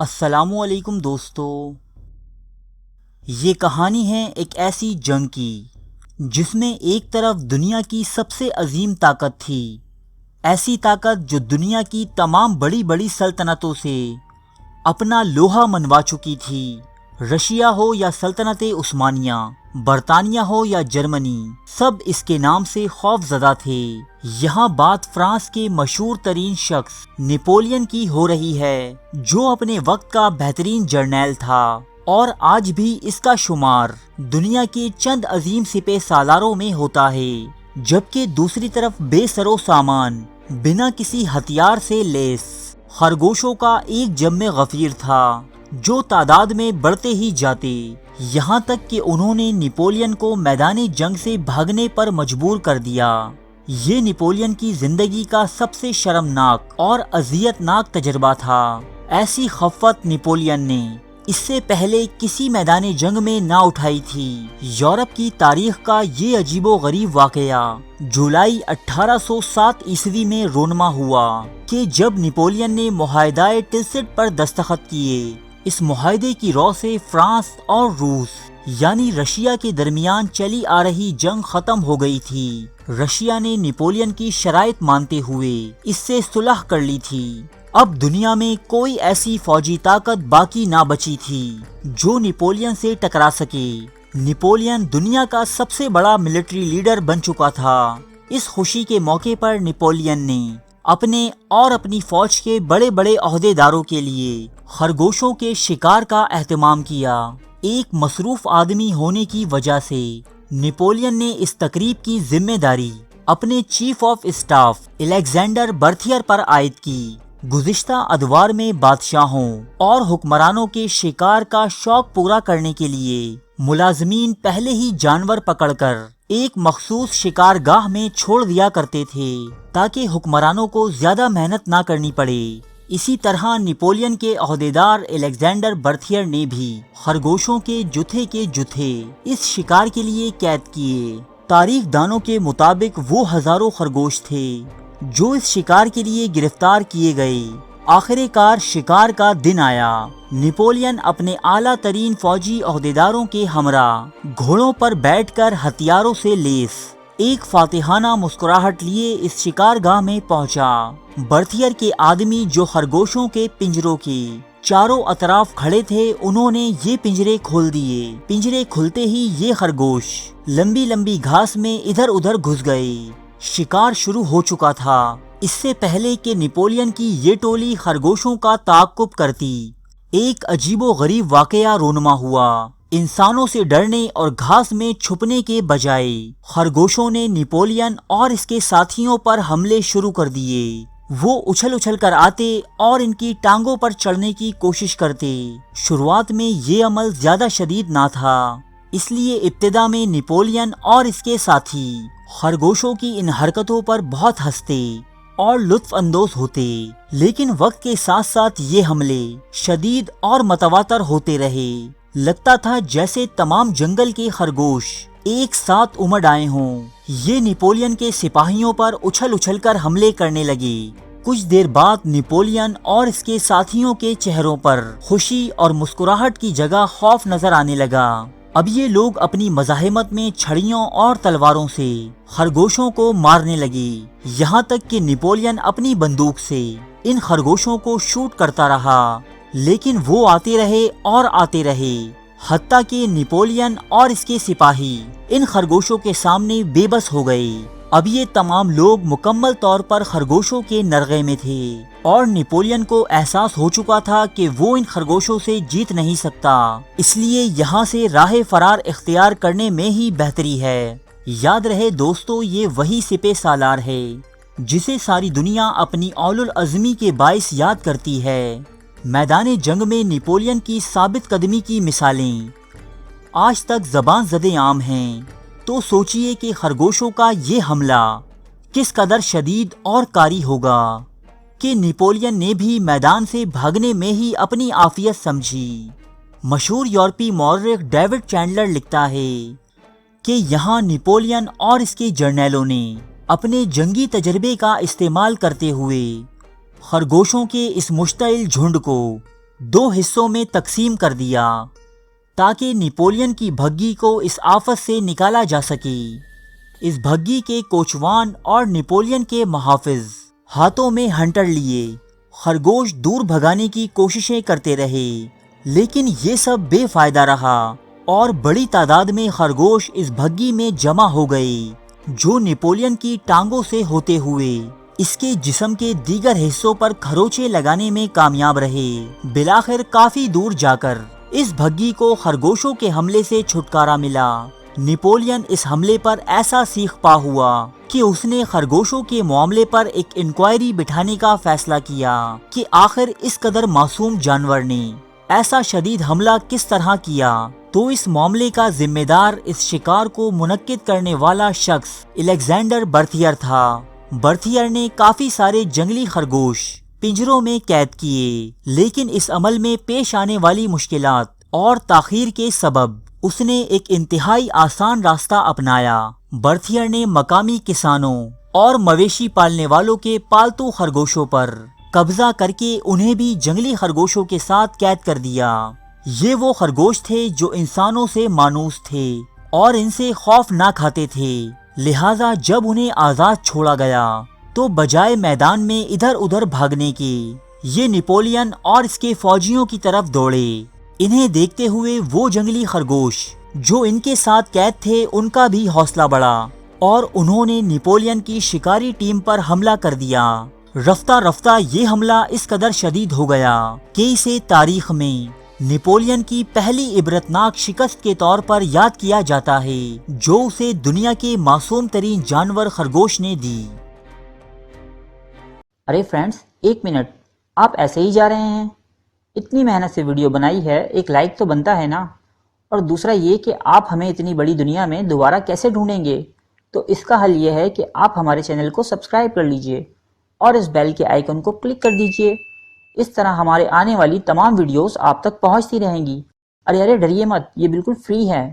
السلام علیکم دوستو، یہ کہانی ہے ایک ایسی جنگ کی جس میں ایک طرف دنیا کی سب سے عظیم طاقت تھی، ایسی طاقت جو دنیا کی تمام بڑی بڑی سلطنتوں سے اپنا لوہا منوا چکی تھی۔ رشیا ہو یا سلطنت عثمانیہ، برطانیہ ہو یا جرمنی، سب اس کے نام سے خوف زدہ تھے۔ یہاں بات فرانس کے مشہور ترین شخص نپولین کی ہو رہی ہے، جو اپنے وقت کا بہترین جرنیل تھا اور آج بھی اس کا شمار دنیا کے چند عظیم سپہ سالاروں میں ہوتا ہے، جبکہ دوسری طرف بے سر و سامان، بنا کسی ہتھیار سے لیس خرگوشوں کا ایک جم غفیر تھا جو تعداد میں بڑھتے ہی جاتے، یہاں تک کہ انہوں نے نپولین کو میدان جنگ سے بھاگنے پر مجبور کر دیا۔ یہ نپولین کی زندگی کا سب سے شرمناک اور اذیت ناک تجربہ تھا۔ ایسی خفت نپولین نے اس سے پہلے کسی میدان جنگ میں نہ اٹھائی تھی۔ یورپ کی تاریخ کا یہ عجیب و غریب واقعہ جولائی 1807 عیسوی میں رونما ہوا کہ جب نپولین نے معاہدہ ٹلسٹ پر دستخط کیے۔ اس معاہدے کی رو سے فرانس اور روس یعنی رشیا کے درمیان چلی آ رہی جنگ ختم ہو گئی تھی۔ رشیا نے نپولین کی شرائط مانتے ہوئے اس سے صلح کر لی تھی۔ اب دنیا میں کوئی ایسی فوجی طاقت باقی نہ بچی تھی جو نپولین سے ٹکرا سکے۔ نپولین دنیا کا سب سے بڑا ملٹری لیڈر بن چکا تھا۔ اس خوشی کے موقع پر نپولین نے اپنے اور اپنی فوج کے بڑے بڑے عہدے داروں کے لیے خرگوشوں کے شکار کا اہتمام کیا۔ ایک مصروف آدمی ہونے کی وجہ سے نپولین نے اس تقریب کی ذمہ داری اپنے chief of staff Alexander Berthier پر عائد کی۔ گزشتہ ادوار میں بادشاہوں اور حکمرانوں کے شکار کا شوق پورا کرنے کے لیے ملازمین پہلے ہی جانور پکڑ کر ایک مخصوص شکار گاہ میں چھوڑ دیا کرتے تھے تاکہ حکمرانوں کو زیادہ محنت نہ کرنی پڑے۔ اسی طرح نپولین کے عہدیدار الیگزینڈر برتھیئر نے بھی خرگوشوں کے جتھے اس شکار کے لیے قید کیے۔ تاریخ دانوں کے مطابق وہ ہزاروں خرگوش تھے جو اس شکار کے لیے گرفتار کیے گئے۔ آخر کار شکار کا دن آیا۔ نپولین اپنے اعلیٰ ترین فوجی عہدیداروں کے ہمراہ گھوڑوں پر بیٹھ کر ہتھیاروں سے لیس ایک فاتحانہ مسکراہٹ لیے اس شکار گاہ میں پہنچا۔ برتھیئر کے آدمی جو خرگوشوں کے پنجروں کے چاروں اطراف کھڑے تھے، انہوں نے یہ پنجرے کھول دیے۔ پنجرے کھلتے ہی یہ خرگوش لمبی لمبی گھاس میں ادھر ادھر گھس گئے۔ شکار شروع ہو چکا تھا۔ اس سے پہلے کہ نپولین کی یہ ٹولی خرگوشوں کا تعاقب کرتی، ایک عجیب و غریب واقعہ رونما ہوا۔ انسانوں سے ڈرنے اور گھاس میں چھپنے کے بجائے خرگوشوں نے نپولین اور اس کے ساتھیوں پر حملے شروع کر دیے۔ وہ اچھل اچھل کر آتے اور ان کی ٹانگوں پر چڑھنے کی کوشش کرتے۔ شروعات میں یہ عمل زیادہ شدید نہ تھا، اس لیے ابتدا میں نپولین اور اس کے ساتھی خرگوشوں کی ان حرکتوں پر بہت ہنستے اور لطف اندوز ہوتے، لیکن وقت کے ساتھ ساتھ یہ حملے شدید اور متواتر ہوتے رہے۔ لگتا تھا جیسے تمام جنگل کے خرگوش ایک ساتھ امڑ آئے ہوں۔ یہ نپولین کے سپاہیوں پر اچھل اچھل کر حملے کرنے لگے۔ کچھ دیر بعد نپولین اور اس کے ساتھیوں کے چہروں پر خوشی اور مسکراہٹ کی جگہ خوف نظر آنے لگا۔ اب یہ لوگ اپنی مزاحمت میں چھڑیوں اور تلواروں سے خرگوشوں کو مارنے لگے، یہاں تک کہ نپولین اپنی بندوق سے ان خرگوشوں کو شوٹ کرتا رہا، لیکن وہ آتے رہے اور آتے رہے، حتیٰ کہ نپولین اور اس کے سپاہی ان خرگوشوں کے سامنے بے بس ہو گئے۔ اب یہ تمام لوگ مکمل طور پر خرگوشوں کے نرغے میں تھے اور نپولین کو احساس ہو چکا تھا کہ وہ ان خرگوشوں سے جیت نہیں سکتا، اس لیے یہاں سے راہ فرار اختیار کرنے میں ہی بہتری ہے۔ یاد رہے دوستو، یہ وہی سپہ سالار ہے جسے ساری دنیا اپنی اولو العزمی کے باعث یاد کرتی ہے۔ میدان جنگ میں نپولین کی ثابت قدمی کی مثالیں آج تک زبان زدِ عام ہیں، تو سوچئے کہ خرگوشوں کا یہ حملہ کس قدر شدید اور کاری ہوگا کہ نپولین نے بھی میدان سے بھاگنے میں ہی اپنی عافیت سمجھی۔ مشہور یورپی مورخ ڈیوڈ چینڈلر لکھتا ہے کہ یہاں نپولین اور اس کے جرنیلوں نے اپنے جنگی تجربے کا استعمال کرتے ہوئے خرگوشوں کے اس مشتعل جھنڈ کو 2 حصوں میں تقسیم کر دیا تاکہ نیپولین کی بھگی کو اس آفت سے نکالا جا سکے۔ اس بھگی کے کوچوان اور نیپولین کے محافظ ہاتھوں میں ہنٹر لیے خرگوش دور بھگانے کی کوششیں کرتے رہے، لیکن یہ سب بے فائدہ رہا اور بڑی تعداد میں خرگوش اس بھگی میں جمع ہو گئے جو نیپولین کی ٹانگوں سے ہوتے ہوئے اس کے جسم کے دیگر حصوں پر کھروچے لگانے میں کامیاب رہے۔ بالآخر کافی دور جا کر اس بھگی کو خرگوشوں کے حملے سے چھٹکارا ملا۔ نیپولین اس حملے پر ایسا سیخ پا ہوا کہ اس نے خرگوشوں کے معاملے پر ایک انکوائری بٹھانے کا فیصلہ کیا کہ آخر اس قدر معصوم جانور نے ایسا شدید حملہ کس طرح کیا، تو اس معاملے کا ذمہ دار اس شکار کو منعقد کرنے والا شخص الیگزینڈر برتھیئر تھا۔ برتھیئر نے کافی سارے جنگلی خرگوش پنجروں میں قید کیے، لیکن اس عمل میں پیش آنے والی مشکلات اور تاخیر کے سبب اس نے ایک انتہائی آسان راستہ اپنایا۔ برتھیئر نے مقامی کسانوں اور مویشی پالنے والوں کے پالتو خرگوشوں پر قبضہ کر کے انہیں بھی جنگلی خرگوشوں کے ساتھ قید کر دیا۔ یہ وہ خرگوش تھے جو انسانوں سے مانوس تھے اور ان سے خوف نہ کھاتے تھے، لہٰذا جب انہیں آزاد چھوڑا گیا تو بجائے میدان میں ادھر ادھر بھاگنے کے یہ نیپولین اور اس کے فوجیوں کی طرف دوڑے۔ انہیں دیکھتے ہوئے وہ جنگلی خرگوش جو ان کے ساتھ قید تھے ان کا بھی حوصلہ بڑھا اور انہوں نے نیپولین کی شکاری ٹیم پر حملہ کر دیا۔ رفتہ رفتہ یہ حملہ اس قدر شدید ہو گیا کہ اسے تاریخ میں نیپولین کی پہلی عبرتناک شکست کے طور پر یاد کیا جاتا ہے جو اسے دنیا کے معصوم ترین جانور خرگوش نے دی۔ ارے فرینڈز، 1 منٹ، آپ ایسے ہی جا رہے ہیں؟ اتنی محنت سے ویڈیو بنائی ہے، ایک لائک تو بنتا ہے نا؟ اور دوسرا یہ کہ آپ ہمیں اتنی بڑی دنیا میں دوبارہ کیسے ڈھونڈیں گے؟ تو اس کا حل یہ ہے کہ آپ ہمارے چینل کو سبسکرائب کر لیجئے اور اس بیل کے آئیکن کو کلک کر دیجئے۔ اس طرح ہمارے آنے والی تمام ویڈیوز آپ تک پہنچتی رہیں گی۔ ارے ڈریے مت، یہ بالکل فری ہے۔